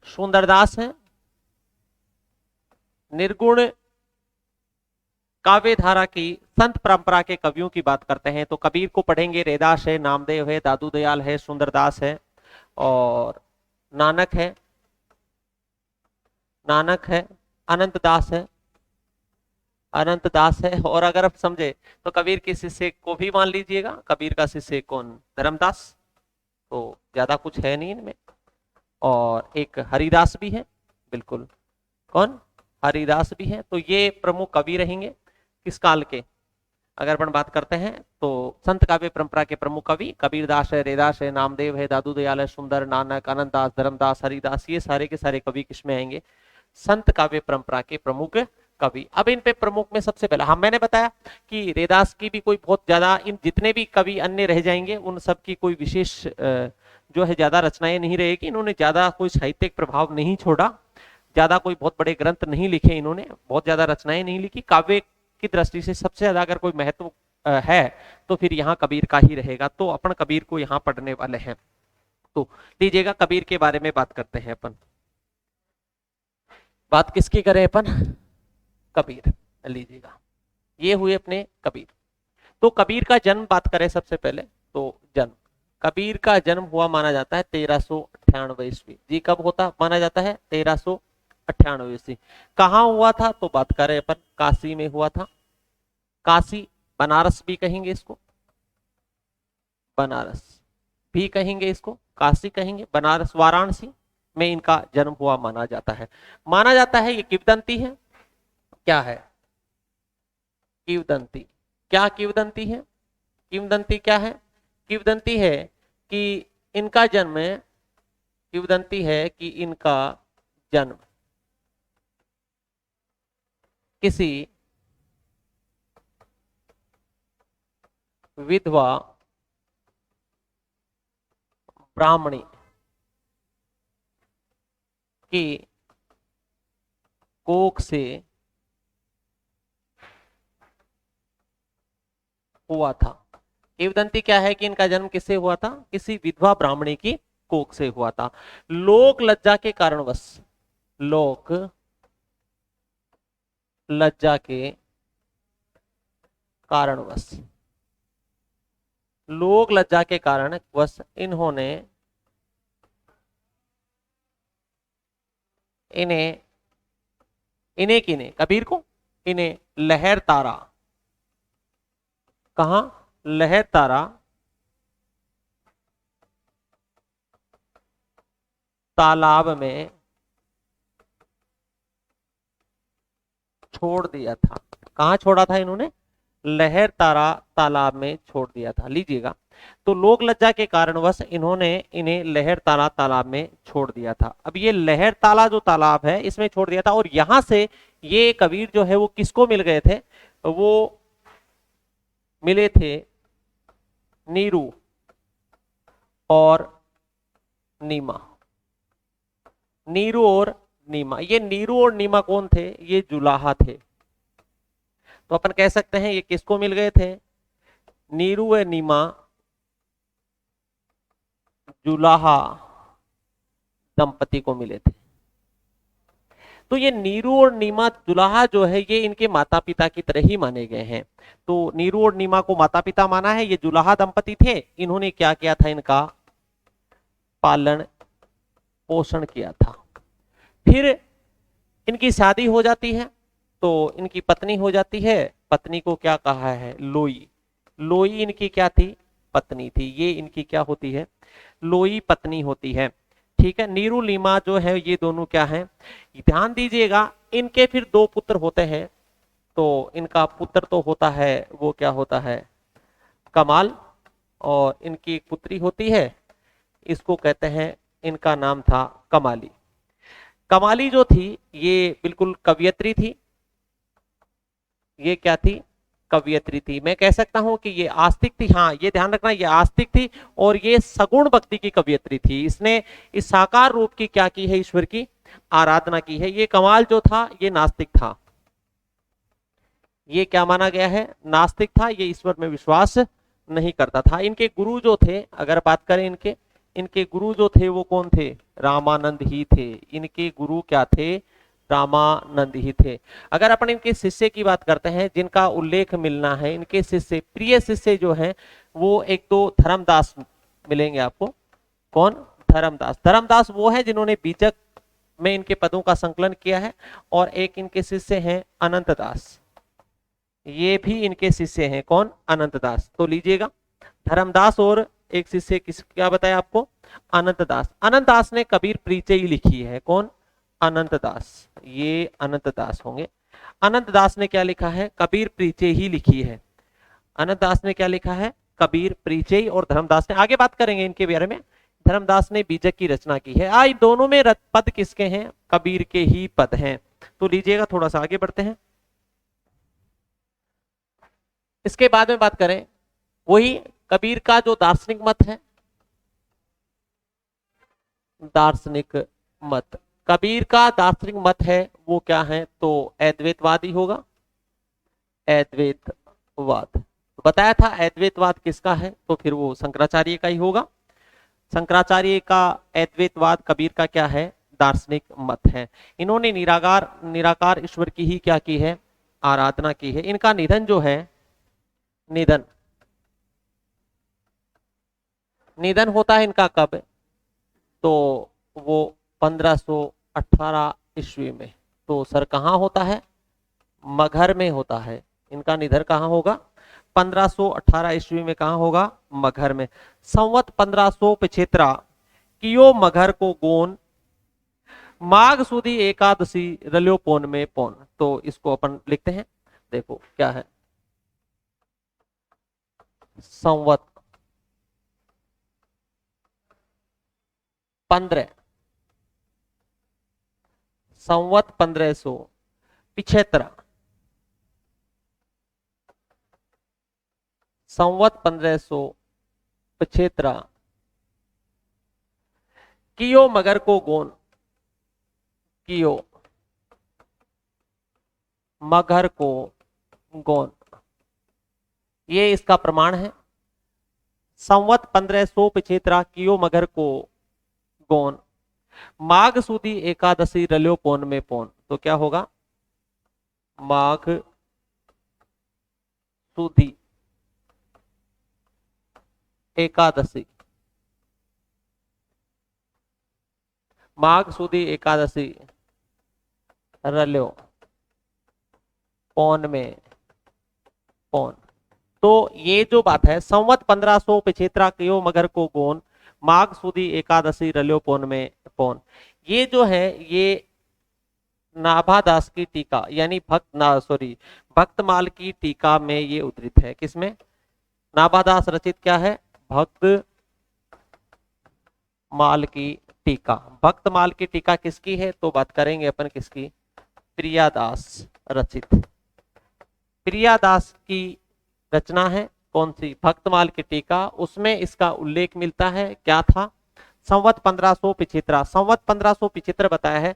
सुंदरदास है। निर्गुण काव्य धारा की संत परंपरा के कवियों की बात करते हैं तो कबीर को पढ़ेंगे, रैदास है, नामदेव है, दादू दयाल है, सुंदरदास है और नानक है, अनंत दास है, और अगर आप समझे तो कबीर के शिष्य को भी मान लीजिएगा। कबीर का शिष्य कौन? धर्मदास। तो ज्यादा कुछ है नहीं इनमें। और एक हरिदास भी है, बिल्कुल, कौन? हरिदास भी है। तो ये प्रमुख कवि रहेंगे किस काल के? अगर अपन बात करते हैं तो संत काव्य परंपरा के प्रमुख कवि कबीरदास है, रैदास है, नामदेव है, दादू दयाल है, सुंदर, नानक, अनंतदास, धर्मदास, हरिदास, ये सारे के सारे कवि किसमें आएंगे? संत काव्य परंपरा के प्रमुख कवि। अब इन पे प्रमुख में सबसे पहला मैंने बताया कि रैदास की भी कोई बहुत ज्यादा, इन जितने भी कवि अन्य रह जाएंगे उन सब की कोई विशेष जो है ज्यादा रचनाएं नहीं रहेगी। इन्होंने ज्यादा कोई साहित्यिक प्रभाव नहीं छोड़ा, ज्यादा कोई बहुत बड़े ग्रंथ नहीं लिखे, इन्होंने बहुत ज्यादा रचनाएं नहीं लिखी। काव्य की दृष्टि से सबसे ज्यादा अगर कोई महत्व है तो फिर यहाँ कबीर का ही रहेगा। तो अपन कबीर को यहाँ पढ़ने वाले हैं। तो लीजिएगा कबीर के बारे में बात करते हैं अपन। बात किसकी करें अपन? कबीर। लीजिएगा ये हुए अपने कबीर। तो कबीर का जन्म बात करें सबसे पहले तो जन्म, कबीर का जन्म हुआ माना जाता है 1398 ईस्वी। जी कब होता माना जाता है? 1398 ईस्वी। कहाँ हुआ था? तो बात करें अपन काशी में हुआ था। काशी, बनारस भी कहेंगे इसको, बनारस भी कहेंगे इसको, काशी कहेंगे, बनारस, वाराणसी में इनका जन्म हुआ माना जाता है। माना जाता है ये किंवदंती है। क्या है? किंवदंती। क्या किंवदंती है? किंवदंती क्या है? किंवदंती है कि इनका जन्म, किंवदंती है कि इनका जन्म किसी विधवा ब्राह्मणी की कोख से हुआ था। किंवदंती क्या है कि इनका जन्म किससे हुआ था? किसी विधवा ब्राह्मणी की कोख से हुआ था। लोक लज्जा के कारणवश, लोक लज्जा के कारणवश, लोक लज्जा के कारणवश इन्होंने इन्हें इन्हें किन्हें कबीर को इन्हें लहर तारा, कहां? लहर तारा तालाब में छोड़ दिया था। कहां छोड़ा था इन्होंने? लहर तारा तालाब में छोड़ दिया था। लीजिएगा, तो लोक लज्जा के कारणवश इन्होंने इन्हें लहर ताला तालाब में छोड़ दिया था। अब ये लहर ताला जो तालाब है इसमें छोड़ दिया था, और यहां से ये कबीर जो है वो किसको मिल गए थे? वो मिले थे नीरू और नीमा। नीरू और नीमा, ये नीरू और नीमा कौन थे? ये जुलाहा थे। तो अपन कह सकते हैं ये किसको मिल गए थे? नीरू व नीमा जुलाहा दंपति को मिले थे। तो ये नीरू और नीमा जुलाहा जो है ये इनके माता पिता की तरह ही माने गए हैं। तो नीरू और नीमा को माता पिता माना है। ये जुलाहा दंपति थे, इन्होंने क्या किया था? इनका पालन पोषण किया था। फिर इनकी शादी हो जाती है तो इनकी पत्नी हो जाती है। पत्नी को क्या कहा है? लोई। लोई इनकी क्या थी? पत्नी थी। ये इनकी क्या होती है? लोई पत्नी होती है। ठीक है। नीरू नीमा जो है ये दोनों क्या है? ध्यान दीजिएगा, इनके फिर दो पुत्र होते हैं। तो इनका पुत्र तो होता है वो क्या होता है? कमाल। और इनकी एक पुत्री होती है इसको कहते हैं, इनका नाम था कमाली। कमाली जो थी ये बिल्कुल कवियत्री थी। ये क्या थी? कवियत्री थी। मैं कह सकता हूं कि ये आस्तिक थी। हाँ, ये ध्यान रखना, ये आस्तिक थी और ये सगुण भक्ति की कवियत्री थी। इसने इस साकार रूप की क्या की है? ईश्वर की आराधना की है। ये कमाल जो था ये नास्तिक था। ये क्या माना गया है? नास्तिक था। ये ईश्वर में विश्वास नहीं करता था। इनके गुरु जो थे, अगर बात करें इनके इनके गुरु जो थे वो कौन थे? रामानंद ही थे। इनके गुरु क्या थे? रामानंद ही थे। अगर अपन इनके शिष्य की बात करते हैं जिनका उल्लेख मिलना है, इनके शिष्य, प्रिय शिष्य जो है वो एक तो धर्मदास मिलेंगे आपको। कौन? धर्मदास। धर्मदास वो है जिन्होंने बीजक में इनके पदों का संकलन किया है। और एक इनके शिष्य हैं अनंतदास। ये भी इनके शिष्य हैं। कौन? अनंतदास। तो लीजिएगा, धर्मदास और एक शिष्य किस, क्या बताया आपको? अनंतदास। अनंतदास ने कबीर परिचय लिखी है। कौन? अनंतदास। ये अनंतदास होंगे। अनंतदास ने क्या लिखा है? कबीर परिचय ही लिखी है। अनंतदास ने क्या लिखा है? कबीर परिचय। और धर्मदास ने, आगे बात करेंगे इनके बारे में, धर्मदास ने बीजक की रचना की है। आज दोनों में पद किसके हैं? कबीर के ही पद हैं। तो लीजिएगा, थोड़ा सा आगे बढ़ते हैं। इसके बाद में बात करें वही कबीर का जो दार्शनिक मत है, दार्शनिक मत, कबीर का दार्शनिक मत है वो क्या है? तो अद्वैतवादी होगा। अद्वैतवाद बताया था। अद्वैतवाद किसका है? तो फिर वो शंकराचार्य का ही होगा। शंकराचार्य का अद्वैतवाद कबीर का क्या है? दार्शनिक मत है। इन्होंने निराकार ईश्वर की ही क्या की है? आराधना की है। इनका निधन जो है, निधन होता है इनका कब? तो वो 1518 ईस्वी में। तो सर कहाँ होता है? मगहर में होता है। इनका निधन कहाँ होगा? 1518 ईस्वी में। कहाँ होगा? मगहर में। संवत 1575 कियो मगहर को गोन, माघ सुदी एकादशी रल्यो पौन में पौन। तो इसको अपन लिखते हैं, देखो क्या है, संवत 15 संवत 1575 संवत 1575 कियो मगर को गोन, कियो मगर को गोन, ये इसका प्रमाण है। संवत 1575 कियो मगर को गोन, माघ सुदी एकादशी रल्यो पौन में पौन। तो क्या होगा? माघ सुदी एकादशी, माघ सुदी एकादशी रल्यो पौन में पौन। तो ये जो बात है, संवत 1575 कियो मगर को गोन, माघ सुदी एकादशी रल्यो पौन में पौन, ये जो है ये नाभादास की टीका यानी भक्तमाल की टीका में ये उद्धृत है। किसमें? नाभादास रचित क्या है? भक्तमाल की टीका। भक्तमाल की टीका किसकी है? तो बात करेंगे अपन किसकी? प्रियादास रचित। प्रियादास की रचना है कौन सी? भक्तमाल की टीका। उसमें इसका उल्लेख मिलता है। क्या था? संवत 1575। संवत 1575 बताया है।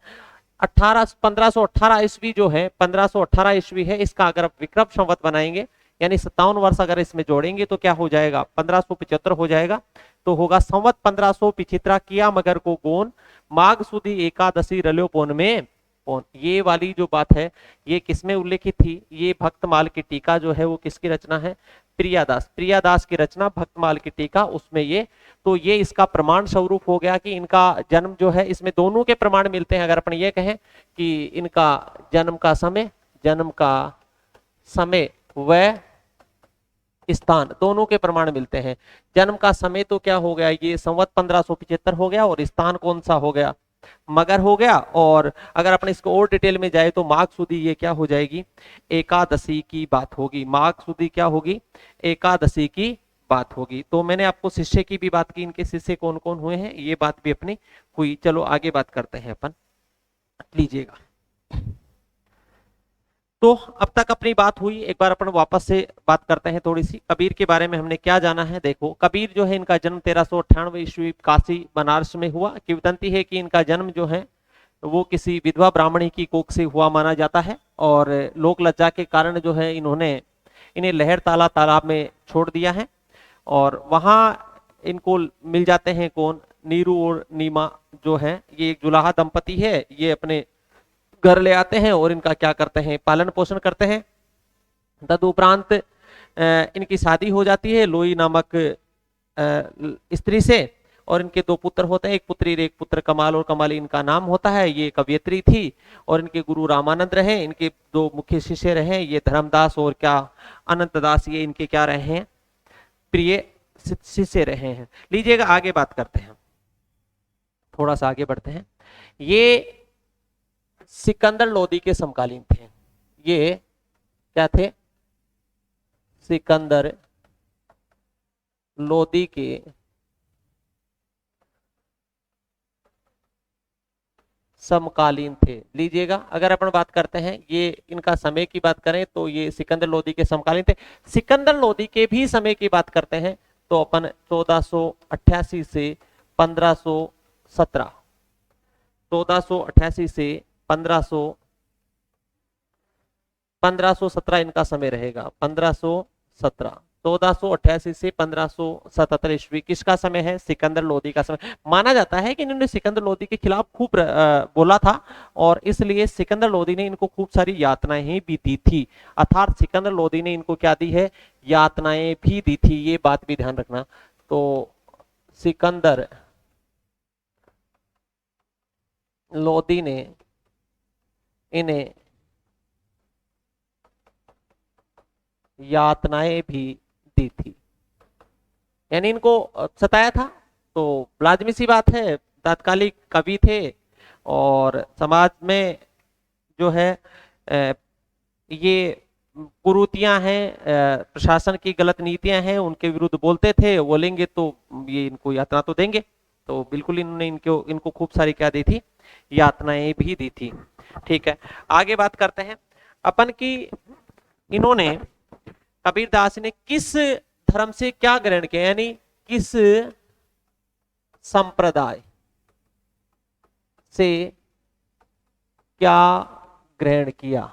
1518 ईस्वी जो है, 1518 ईस्वी है, इसका अगर आप विक्रम संवत बनाएंगे यानी 57 वर्ष अगर इसमें जोड़ेंगे तो क्या हो जाएगा? 1575 हो जाएगा। तो होगा संवत 1575 किया मगर को गोन, माघ सुदी एकादशी रल्यो पौन में पौन। ये वाली जो बात है ये किसमें उल्लेखित थी? ये भक्तमाल की टीका जो है वो किसकी रचना है? प्रियादास। प्रियादास की रचना भक्तमाल की टीका, उसमें ये, तो ये इसका प्रमाण स्वरूप हो गया कि इनका जन्म जो है, इसमें दोनों के प्रमाण मिलते हैं। अगर अपन ये कहें कि इनका जन्म का समय व स्थान दोनों के प्रमाण मिलते हैं। जन्म का समय तो क्या हो गया? ये संवत 1575 हो गया। और स्थान कौन सा हो गया? मगर हो गया। और अगर अपन इसको और डिटेल में जाए तो माघ सुदी ये क्या हो जाएगी? एकादशी की बात होगी। माघ सुदी क्या होगी? एकादशी की बात होगी। तो मैंने आपको शिष्य की भी बात की, इनके शिष्य कौन कौन हुए हैं ये बात भी अपनी हुई। चलो आगे बात करते हैं अपन, लीजिएगा। तो अब तक अपनी बात हुई, एक बार अपन वापस से बात करते हैं थोड़ी सी। कबीर के बारे में हमने क्या जाना है। देखो कबीर जो है इनका जन्म 1398 ईस्वी काशी बनारस में हुआ। किंवदंती है कि इनका जन्म जो है वो किसी विधवा ब्राह्मणी की कोख से हुआ माना जाता है, और लोक लज्जा के कारण जो है इन्हें लहर ताला तालाब में छोड़ दिया है, और वहां इनको मिल जाते हैं कौन, नीरू और नीमा जो है, ये एक जुलाहा दंपति है। ये अपने घर ले आते हैं और इनका क्या करते हैं, पालन पोषण करते हैं। तदुपरांत इनकी शादी हो जाती है लोई नामक स्त्री से, और इनके दो पुत्र होते हैं, एक पुत्री एक पुत्र कमाल, और कमाली इनका नाम होता है। ये कवयित्री थी और इनके गुरु रामानंद रहे। इनके दो मुख्य शिष्य रहे, ये धर्मदास और क्या अनंत दास, ये इनके क्या रहे हैं, प्रिय शिष्य रहे हैं। लीजिएगा आगे बात करते हैं, थोड़ा सा आगे बढ़ते हैं। ये सिकंदर लोदी के समकालीन थे। ये क्या थे, सिकंदर लोदी के समकालीन थे। लीजिएगा अगर अपन बात करते हैं, ये इनका समय की बात करें तो ये सिकंदर लोदी के समकालीन थे। सिकंदर लोदी के भी समय की बात करते हैं तो अपन 1488 से 1517, 1488 से 1517 इनका समय रहेगा। 1517, 1488 से 1577 ईस्वी किसका समय है, सिकंदर लोदी का समय। माना जाता है कि इन्होंने सिकंदर लोदी के खिलाफ खूब बोला था, और इसलिए सिकंदर लोदी ने इनको खूब सारी यातनाएं भी दी थी। अर्थात सिकंदर लोदी ने इनको क्या दी है, यातनाएं भी दी थी, ये बात भी ध्यान रखना। तो सिकंदर लोदी ने इन्हें यातनाएं भी दी थी, यानी इनको सताया था। तो लाजमी सी बात है, तात्कालिक कवि थे और समाज में जो है ये कुरीतियां हैं, प्रशासन की गलत नीतियां हैं, उनके विरुद्ध बोलते थे। बोलेंगे तो ये इनको यातना तो देंगे, तो बिल्कुल इन्होंने इनको खूब सारी क्या दी थी, यातनाएं भी दी थी। ठीक है, आगे बात करते हैं अपन की इन्होंने, कबीरदास ने किस धर्म से क्या ग्रहण किया, यानी किस संप्रदाय से क्या ग्रहण किया।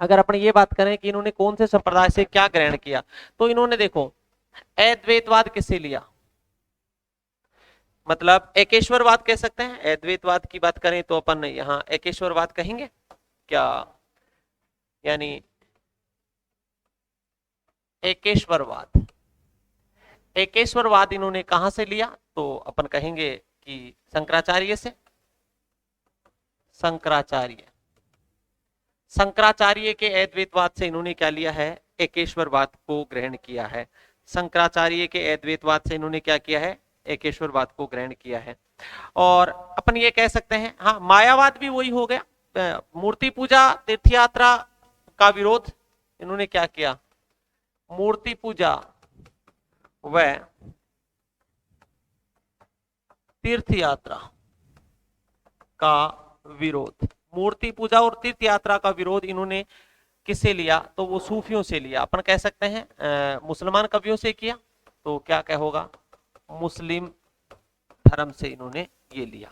अगर अपन ये बात करें कि इन्होंने कौन से संप्रदाय से क्या ग्रहण किया, तो इन्होंने देखो अद्वैतवाद किससे लिया, मतलब एकेश्वरवाद कह सकते हैं। अद्वैतवाद की बात करें तो अपन यहां एकेश्वरवाद कहेंगे क्या, यानी एकेश्वरवाद। एकेश्वरवाद इन्होंने कहां से लिया, तो अपन कहेंगे कि शंकराचार्य से। शंकराचार्य के अद्वैतवाद से इन्होंने क्या लिया है, एकेश्वरवाद को ग्रहण किया है। शंकराचार्य के अद्वैतवाद से इन्होंने क्या किया है, एकेश्वरवाद को ग्रहण किया है। और अपन ये कह सकते हैं, हाँ मायावाद भी वही हो गया। मूर्ति पूजा तीर्थ यात्रा का विरोध इन्होंने क्या किया, मूर्ति पूजा व तीर्थ यात्रा का विरोध। मूर्ति पूजा और तीर्थ यात्रा का विरोध इन्होंने किससे लिया, तो वो सूफियों से लिया। अपन कह सकते हैं मुसलमान कवियों से किया, तो क्या क्या होगा, मुस्लिम धर्म से इन्होंने ये लिया।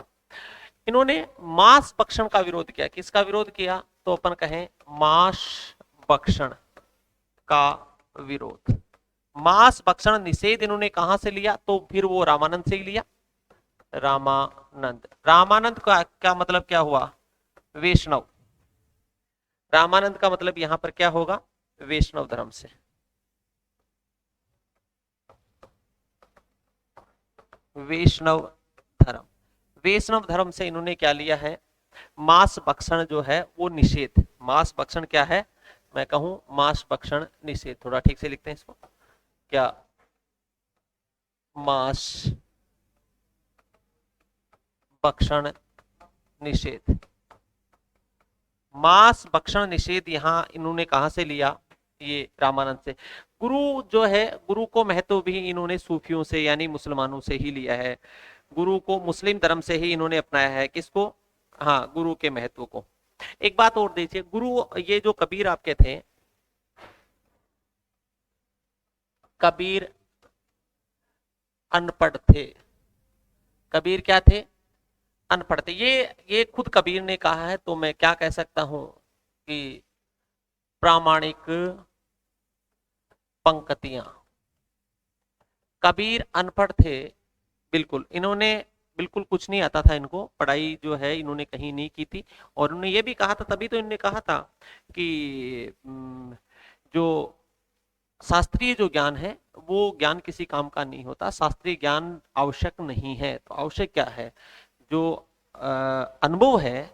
इन्होंने मांस भक्षण का विरोध किया। किसका विरोध किया, तो अपन कहें मांस भक्षण का विरोध। मांस भक्षण निषेध इन्होंने कहां से लिया, तो फिर वो रामानंद से ही लिया। रामानंद का क्या मतलब क्या हुआ, वैष्णव। रामानंद का मतलब यहां पर क्या होगा, वैष्णव धर्म से। वैष्णव धर्म से इन्होंने क्या लिया है, मांस भक्षण जो है वो निषेध। मांस भक्षण क्या है, मैं कहूं मांस भक्षण निषेध। थोड़ा ठीक से लिखते हैं इसको, क्या मांस भक्षण निषेध। मांस भक्षण निषेध यहां इन्होंने कहां से लिया, ये रामानंद से। गुरु जो है, गुरु को महत्व भी इन्होंने सूफियों से यानी मुसलमानों से ही लिया है। गुरु को मुस्लिम धर्म से ही इन्होंने अपनाया है। किसको? हाँ, गुरु के महत्व को। एक बात और देखिए, गुरु, ये जो कबीर आपके थे, कबीर अनपढ़ थे। कबीर क्या थे? अनपढ़ थे। ये खुद कबीर ने कहा है, तो मैं क्या कह सकता हूं कि प्रामाणिक पंक्तियां। कबीर अनपढ़ थे, बिल्कुल। इन्होंने बिल्कुल कुछ नहीं आता था इनको, पढ़ाई जो है इन्होंने कहीं नहीं की थी। और उन्होंने ये भी कहा था, तभी तो इन्होंने कहा था कि जो शास्त्रीय जो ज्ञान है वो ज्ञान किसी काम का नहीं होता, शास्त्रीय ज्ञान आवश्यक नहीं है। तो आवश्यक क्या है? जो अनुभव है,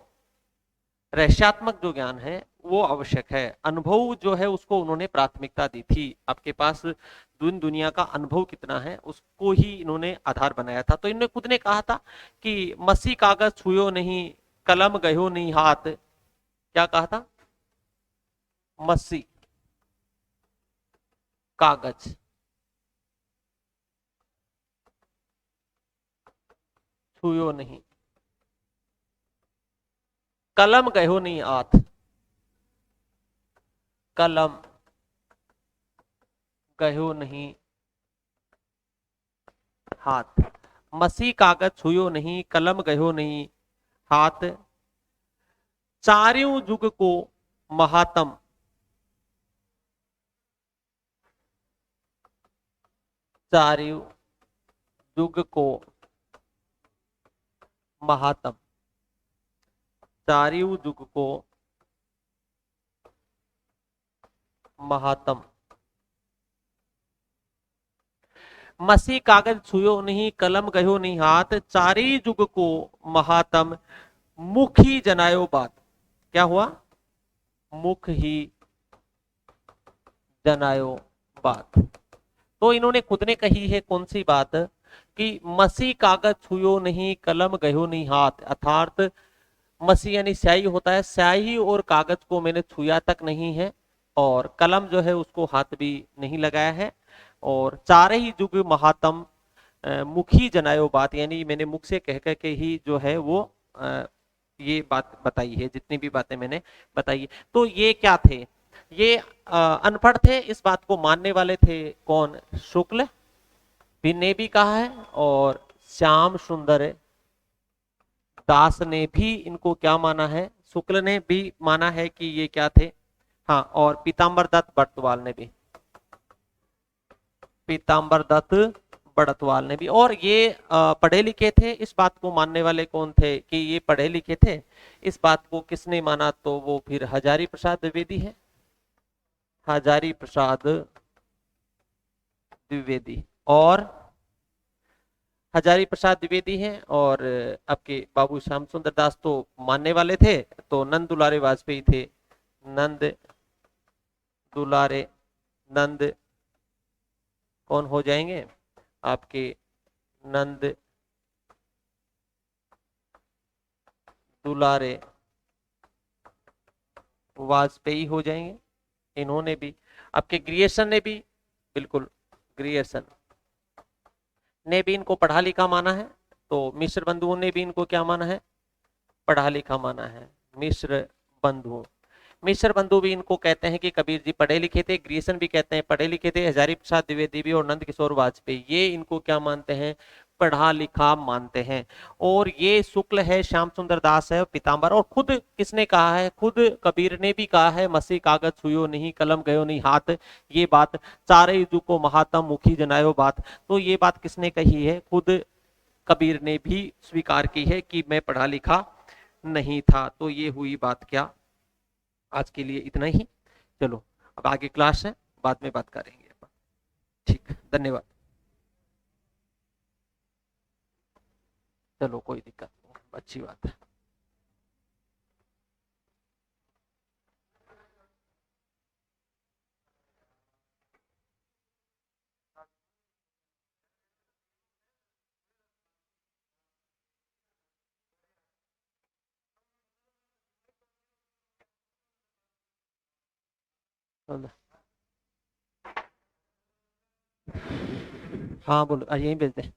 रहस्यात्मक जो ज्ञान है वो आवश्यक है। अनुभव जो है उसको उन्होंने प्राथमिकता दी थी। आपके पास दुनिया का अनुभव कितना है उसको ही इन्होंने आधार बनाया था। तो इन्होंने खुद ने कहा था कि मसी कागज छुयो नहीं, कलम गयो नहीं हाथ। क्या कहा था? मसी कागज छुयो नहीं, कलम गयो नहीं हाथ। कलम गयो नहीं हाथ, मसी कागज छुयो नहीं, कलम गयो नहीं हाथ। चारों युग को महात्म, चारों युग को महात्म, चारों युग को महात्म। मसी कागज छुयो नहीं, कलम गयो नहीं हाथ, चारी युग को महात्म, मुख ही जनायो बात। क्या हुआ? मुख ही जनायो बात। तो इन्होंने खुद ने कही है कौन सी बात? कि मसी कागज छुयो नहीं, कलम गयो नहीं हाथ। अर्थात मसी यानी स्याही होता है, स्याही और कागज को मैंने छुआ तक नहीं है, और कलम जो है उसको हाथ भी नहीं लगाया है। और चारे ही युग महात्म, मुखी जनायो बात, यानी मैंने मुख से कह कह के ही जो है वो ये बात बताई है, जितनी भी बातें मैंने बताई है। तो ये क्या थे? ये अनपढ़ थे, इस बात को मानने वाले थे कौन? शुक्ल भी ने भी कहा है, और श्याम सुंदर दास ने भी इनको क्या माना है? शुक्ल ने भी माना है कि ये क्या थे। हाँ, और पीताम्बर दत्त बड़तवाल ने भी, पीताम्बर दत्त बड़तवाल ने भी। और ये पढ़े लिखे थे, इस बात को मानने वाले कौन थे कि ये पढ़े लिखे थे? इस बात को किसने माना? तो वो फिर हजारी प्रसाद द्विवेदी है। हजारी प्रसाद द्विवेदी, और हजारी प्रसाद द्विवेदी हैं। और आपके बाबू श्याम सुंदर दास तो मानने वाले थे, तो नंद दुलारे वाजपेयी थे। नंद दुलारे, नंद कौन हो जाएंगे आपके? नंद दुलारे वाजपेयी हो जाएंगे। इन्होंने भी, आपके ग्रियर्सन ने भी, बिल्कुल, ग्रियर्सन ने भी इनको पढ़ा लिखा माना है। तो मिश्र बंधुओं ने भी इनको क्या माना है? पढ़ा लिखा माना है। मिश्र बंधु, मिश्र बंधु भी इनको कहते हैं कि कबीर जी पढ़े लिखे थे। ग्रियर्सन भी कहते हैं पढ़े लिखे थे। हजारी प्रसाद द्विवेदी भी, और नंद किशोर वाजपेयी, ये इनको क्या मानते हैं? पढ़ा लिखा मानते हैं। और ये शुक्ल है, श्याम सुंदर दास है, पीताम्बर। और खुद किसने कहा है? खुद कबीर ने भी कहा है, मसी कागज छुयो नहीं, कलम गयो नहीं हाथ। ये बात, चारे युग को महात्म, मुखी जनायो बात। तो ये बात किसने कही है? खुद कबीर ने भी स्वीकार की है कि मैं पढ़ा लिखा नहीं था। तो ये हुई बात क्या? आज के लिए इतना ही। चलो, अब आगे क्लास है, बाद में बात करेंगे। ठीक, धन्यवाद। चलो, कोई दिक्कत नहीं, अच्छी बात है। चलो। हाँ बोलो, यहीं भेज दे।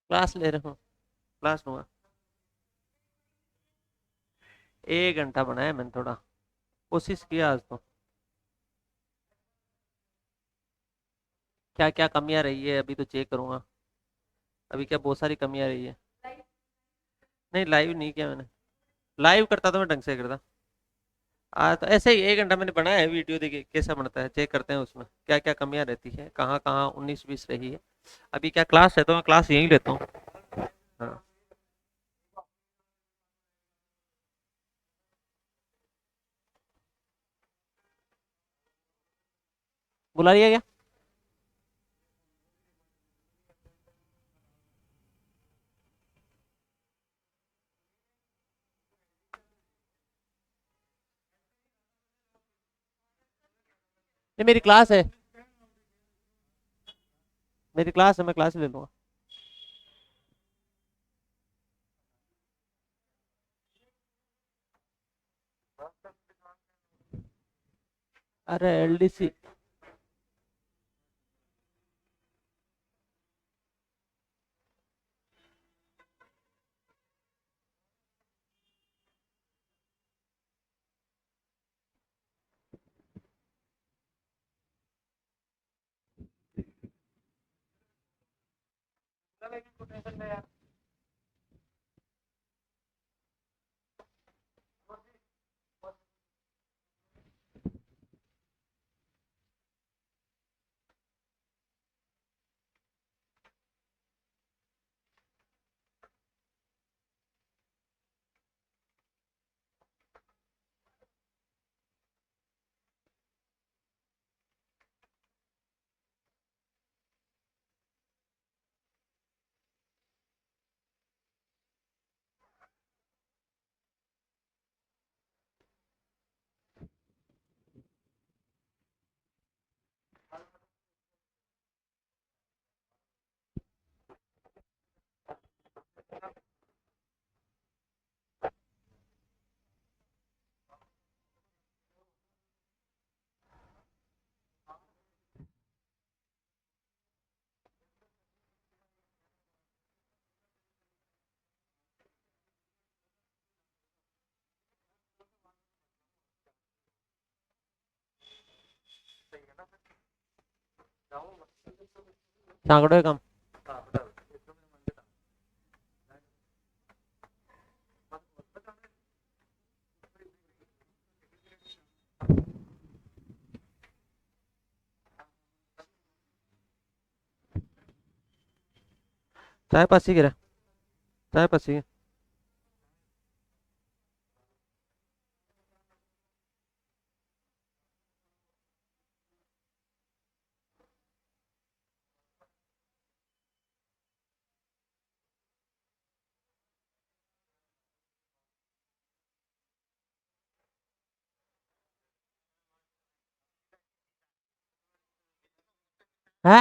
क्लास ले रहा हूँ, क्लास लूंगा। 1 घंटा बनाया मैंने, थोड़ा कोशिश किया आज तो। क्या क्या कमियां रही है अभी तो चेक करूंगा। अभी क्या बहुत सारी कमियां रही है। नहीं लाइव नहीं किया मैंने। लाइव करता तो मैं ढंग से करता। तो ऐसे ही 1 घंटा मैंने बनाया है, वीडियो देखिए कैसा बनता है, चेक करते हैं उसमें क्या क्या कमियां रहती है, कहाँ कहाँ 19-20 रही है। अभी क्या क्लास है तो मैं क्लास यहीं लेता हूँ। हाँ। बुला लिया क्या? ये मेरी क्लास है, मेरी क्लास है, मैं क्लास ले लूंगा। अरे एलडीसी। सांकड़ो कम। चाय पासी गिरा, चाय पासी। है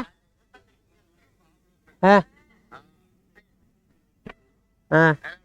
है। है।